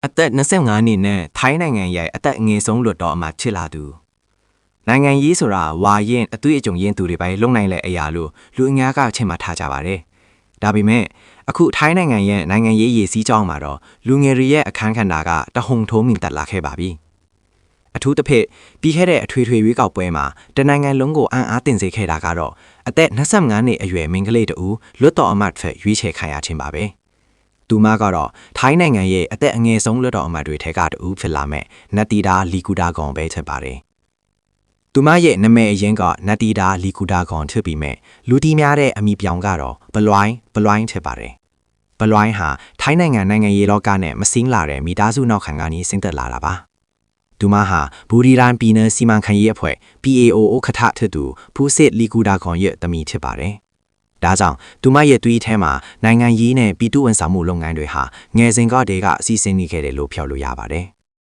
အသက်25နှစ်နဲ့ထိုင်းနိုင်ငံရဲ့အသက်အငယ်ဆုံးလွတ်တော်အမှချစ်လာသူနိုင်ငံရေးဆိုတာဝါရင်အသွေးအကြုံရင်းသူတွေပဲလုံနိုင်တဲ့အရာလို့လူအများကချင်မှထားကြပါတယ်။ဒါပေမဲ့အခုထိုင်းနိုင်ငံရဲ့နိုင်ငံရေးရည်စည်းကြောင်းမှာတော့လူငယ်တွေရဲ့အခန်းကဏ္ဍကတဟုန်ထိုးမြင့်တက်လာခဲ့ပါပြီ။အထူးသဖြင့်ပြီးခဲ့တဲ့အထွေထွေရွေးကောက်ပွဲမှာတနိုင်ငံလုံးကိုအံ့အားသင့်စေခဲ့တာကတော့အသက်25နှစ်အရွယ်မိန်းကလေးတူလွတ်တော်အမတ်ဖက်ရွေးချယ်ခံရခြင်းပါပဲ။သူမကတော့ထိုင်းနိုင်ငံရဲ့အသက်အငယ်ဆုံးလွတ်တော်အမတ်တွေထဲကတူဖြစ်လာမဲ့နတီတာလီကူတာကွန်ပဲဖြစ်ပါတယ်။သူမရဲ့နာမည်အရင်းကနတီတာလီကူတာကွန်ဖြစ်ပြီးမဲ့လူတီးများတဲ့အမိပြောင်ကတော့ဘလွိုင်းဖြစ်ပါတယ်။ဘလွိုင်းဟာထိုင်းနိုင်ငံရေးလောကနဲ့မစင်းလာတဲ့မိသားစုနောက်ခံကနေဆင်းသက်လာတာပါ။သူမဟာဘူရီရန်ပြည်နယ်စီမံခန့်ရေးအဖွဲ့ PAO ဥက္ကဋ္ဌထသူဖူးစစ်လီကူတာကွန်ရဲ့တမီဖြစ်ပါတယ်။ဒါကြောင့်သူမရဲ့သွေးထဲမှာနိုင်ငံရေးနဲ့ပြည်သူ့ဝန်ဆောင်မှုလုပ်ငန်းတွေဟာငယ်စဉ်ကတည်းကအစီအစဉ်နေခဲ့တယ်လို့ပြောလို့ရပါတယ်။